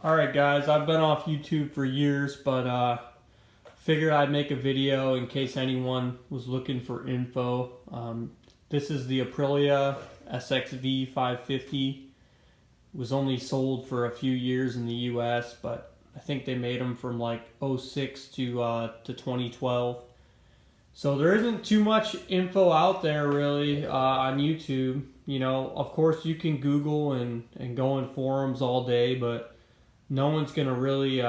Alright guys, I've been off YouTube for years, but figured I'd make a video in case anyone was looking for info. This is the Aprilia SXV 550. It was only sold for a few years in the US, but I think they made them from like '06 to 2012. So there isn't too much info out there really on YouTube. You know, of course you can Google and go in forums all day, but no one's gonna really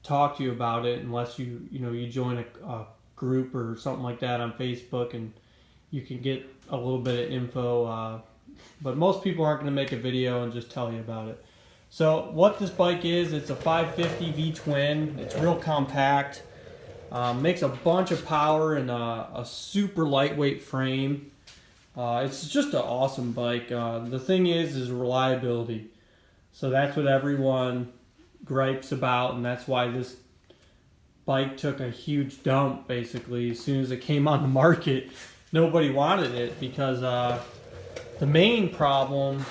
talk to you about it unless you join a group or something like that on Facebook, and you can get a little bit of info. But most people aren't gonna make a video and just tell you about it. So what this bike is, it's a 550 V-twin. It's real compact. Makes a bunch of power in a super lightweight frame. It's just an awesome bike. The thing is reliability. So that's what everyone gripes about, and that's why this bike took a huge dump basically as soon as it came on the market. Nobody wanted it because the main problem,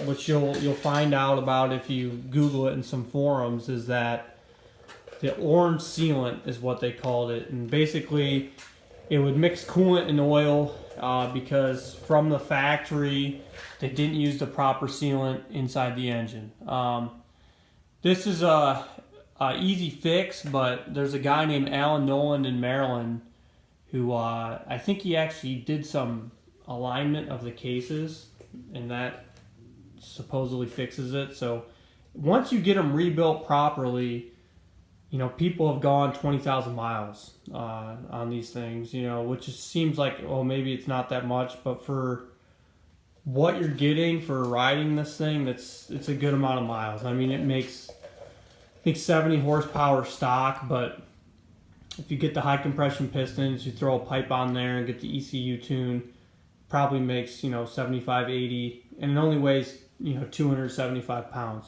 which you'll find out about if you Google it in some forums, is that the orange sealant is what they called it, and basically it would mix coolant and oil because from the factory they didn't use the proper sealant inside the engine. This is a easy fix, but there's a guy named Alan Nolan in Maryland who I think he actually did some alignment of the cases, and that supposedly fixes it. So once you get them rebuilt properly, you know, people have gone 20,000 miles on these things, you know, which just seems like, oh, maybe it's not that much, but for what you're getting for riding this thing, it's a good amount of miles. I mean, it makes, I think, 70 horsepower stock, but if you get the high compression pistons, you throw a pipe on there and get the ECU tune, probably makes, you know, 75, 80, and it only weighs, you know, 275 pounds.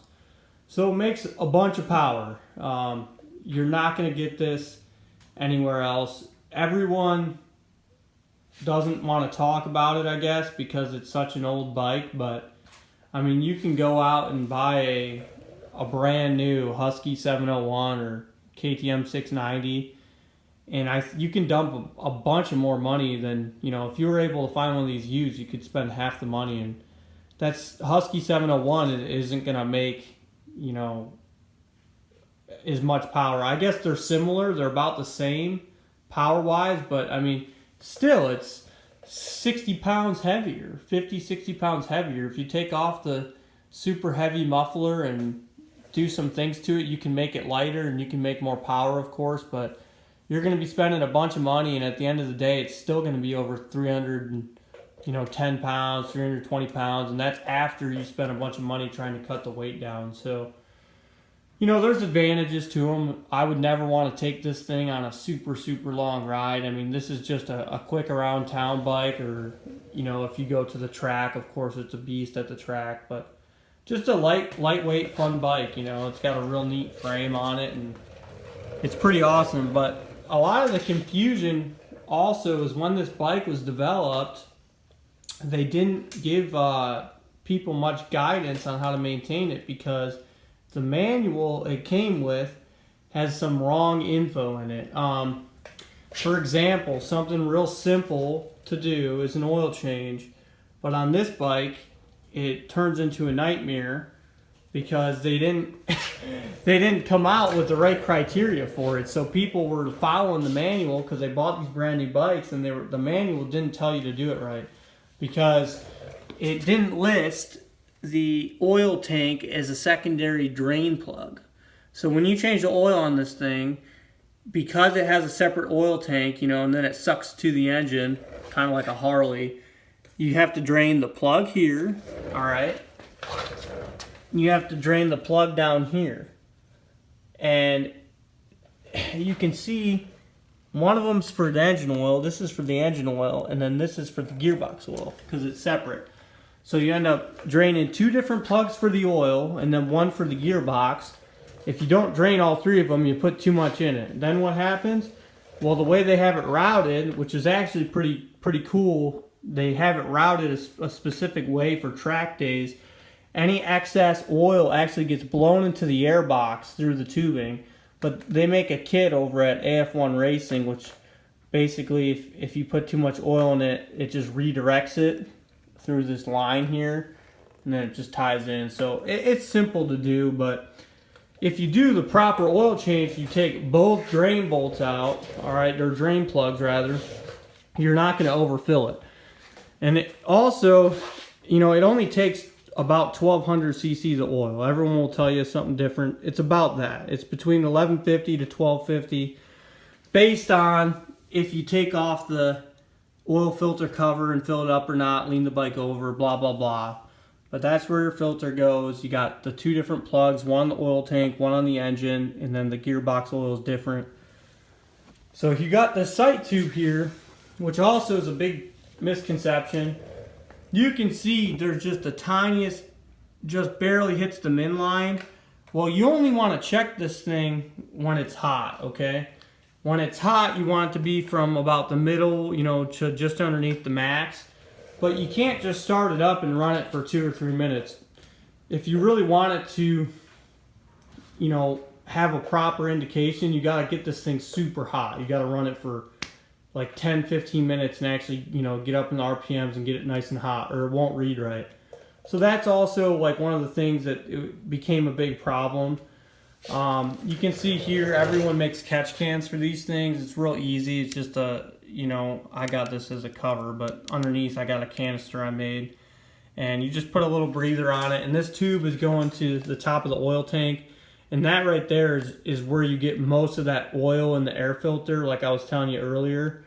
So it makes a bunch of power. You're not going to get this anywhere else. Everyone doesn't want to talk about it, I guess, because it's such an old bike, but I mean, you can go out and buy a brand new Husky 701 or KTM 690, and you can dump a bunch of more money than, you know, if you were able to find one of these used, you could spend half the money, and that's Husky 701. It isn't going to make, you know, as much power. I guess they're similar, they're about the same power wise, but I mean, still, it's 60 pounds heavier, 50, 60 pounds heavier. If you take off the super heavy muffler and do some things to it, you can make it lighter and you can make more power, of course, but you're going to be spending a bunch of money, and at the end of the day, it's still going to be over 310 pounds, 320 pounds, and that's after you spend a bunch of money trying to cut the weight down. So, you know, there's advantages to them. I would never want to take this thing on a super long ride. I mean, this is just a quick around town bike, or, you know, if you go to the track, of course it's a beast at the track, but just a lightweight fun bike. You know, it's got a real neat frame on it, and it's pretty awesome. But a lot of the confusion also is when this bike was developed, they didn't give people much guidance on how to maintain it, because the manual it came with has some wrong info in it. For example, something real simple to do is an oil change, but on this bike it turns into a nightmare because they didn't they didn't come out with the right criteria for it. So people were following the manual because they bought these brand new bikes, and the manual didn't tell you to do it right, because it didn't list the oil tank as a secondary drain plug. So when you change the oil on this thing, because it has a separate oil tank, you know, and then it sucks to the engine, kind of like a Harley, you have to drain the plug here, all right? You have to drain the plug down here. And you can see one of them's for the engine oil, this is for the engine oil, and then this is for the gearbox oil, because it's separate. So you end up draining two different plugs for the oil and then one for the gearbox. If you don't drain all three of them, you put too much in it. Then what happens? Well, the way they have it routed, which is actually pretty cool, they have it routed a specific way for track days, any excess oil actually gets blown into the airbox through the tubing. But they make a kit over at AF1 Racing, which basically if you put too much oil in it, it just redirects it through this line here, and then it just ties in. So it's simple to do, but if you do the proper oil change, you take both drain bolts out, all right, or drain plugs rather, you're not going to overfill it. And it also, you know, it only takes about 1,200 cc's of oil. Everyone will tell you something different. It's about that. It's between 1150 to 1250, based on if you take off the oil filter cover and fill it up or not, lean the bike over, blah, blah, blah. But that's where your filter goes. You got the two different plugs, one on the oil tank, one on the engine, and then the gearbox oil is different. So you got the sight tube here, which also is a big misconception. You can see there's just the tiniest, just barely hits the min line. Well, you only want to check this thing when it's hot, okay? When it's hot, you want it to be from about the middle, you know, to just underneath the max. But you can't just start it up and run it for 2 or 3 minutes. If you really want it to, you know, have a proper indication, you got to get this thing super hot. You got to run it for like 10-15 minutes and actually, you know, get up in the RPMs and get it nice and hot, or it won't read right. So that's also like one of the things that it became a big problem. You can see here everyone makes catch cans for these things. It's real easy. It's just a, you know, I got this as a cover, but underneath I got a canister I made, and you just put a little breather on it, and this tube is going to the top of the oil tank, and that right there is where you get most of that oil in the air filter, like I was telling you earlier.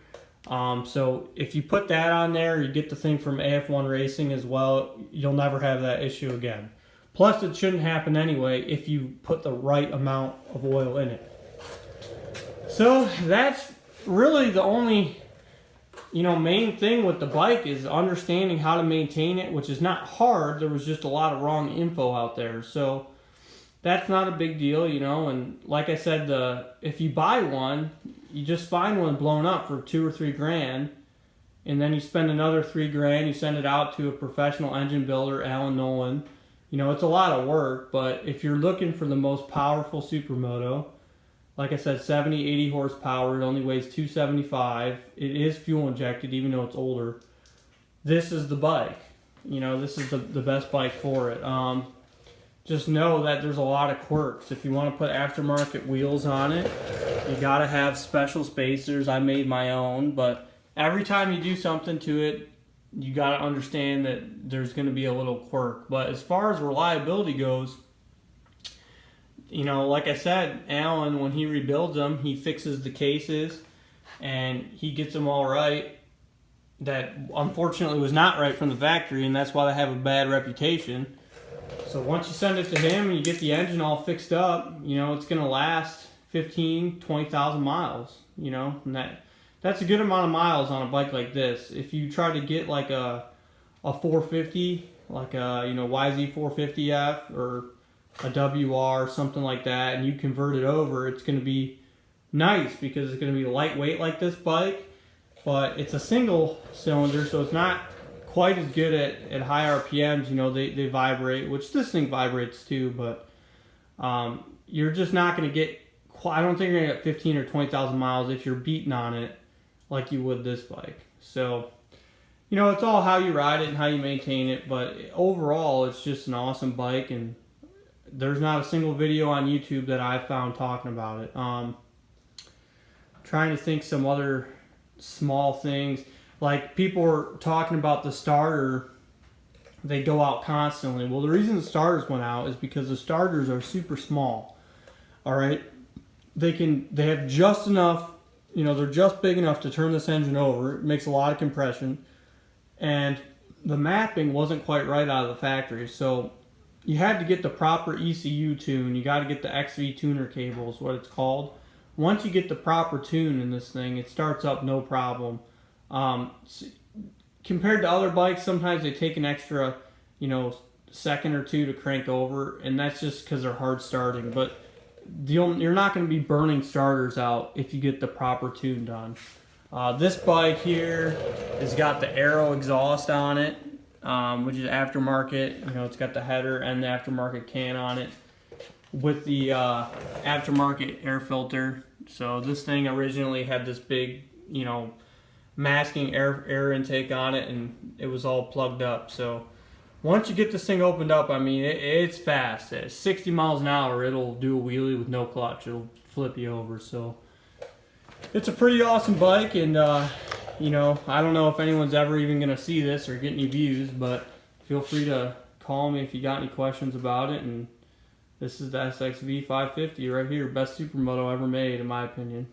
So if you put that on there, you get the thing from AF1 Racing as well, you'll never have that issue again. Plus, it shouldn't happen anyway if you put the right amount of oil in it. So that's really the only, you know, main thing with the bike is understanding how to maintain it, which is not hard. There was just a lot of wrong info out there. So that's not a big deal, you know. And like I said, if you buy one, you just find one blown up for 2 or 3 grand, and then you spend another 3 grand. You send it out to a professional engine builder, Alan Nolan. You know, it's a lot of work, but if you're looking for the most powerful supermoto, like I said, 70, 80 horsepower, it only weighs 275. It is fuel injected, even though it's older. This is the bike. You know, this is the best bike for it. Just know that there's a lot of quirks. If you want to put aftermarket wheels on it, you got to have special spacers. I made my own, but every time you do something to it, you got to understand that there's going to be a little quirk. But as far as reliability goes, you know, like I said, Alan, when he rebuilds them, he fixes the cases and he gets them all right. That unfortunately was not right from the factory, and that's why they have a bad reputation. So once you send it to him and you get the engine all fixed up, you know, it's going to last 15, 20,000 miles, you know, and that's a good amount of miles on a bike like this. If you try to get like a 450, like a, you know, YZ450F or a WR, something like that, and you convert it over, it's going to be nice because it's going to be lightweight like this bike, but it's a single cylinder, so it's not quite as good at high RPMs. You know, they vibrate, which this thing vibrates too, but you're just not going to get, I don't think you're going to get 15 or 20,000 miles if you're beating on it like you would this bike. So, you know, it's all how you ride it and how you maintain it, but overall it's just an awesome bike, and there's not a single video on YouTube that I've found talking about it. Trying to think some other small things. Like, people were talking about the starter, they go out constantly. Well, the reason the starters went out is because the starters are super small. All right, they have just enough, you know, they're just big enough to turn this engine over. It makes a lot of compression, and the mapping wasn't quite right out of the factory. So you had to get the proper ECU tune. You got to get the XV tuner cable is what it's called. Once you get the proper tune in this thing, it starts up no problem. Compared to other bikes, sometimes they take an extra, you know, second or two to crank over, and that's just because they're hard starting. But you're not going to be burning starters out if you get the proper tune done. This bike here has got the Aero exhaust on it. which is aftermarket. You know, it's got the header and the aftermarket can on it with the aftermarket air filter. So this thing originally had this big, you know, masking air intake on it, and it was all plugged up. So once you get this thing opened up, I mean, it's fast. At 60 miles an hour, it'll do a wheelie with no clutch. It'll flip you over. So it's a pretty awesome bike, and you know, I don't know if anyone's ever even going to see this or get any views, but feel free to call me if you got any questions about it. And this is the SXV 550 right here, best supermoto ever made, in my opinion.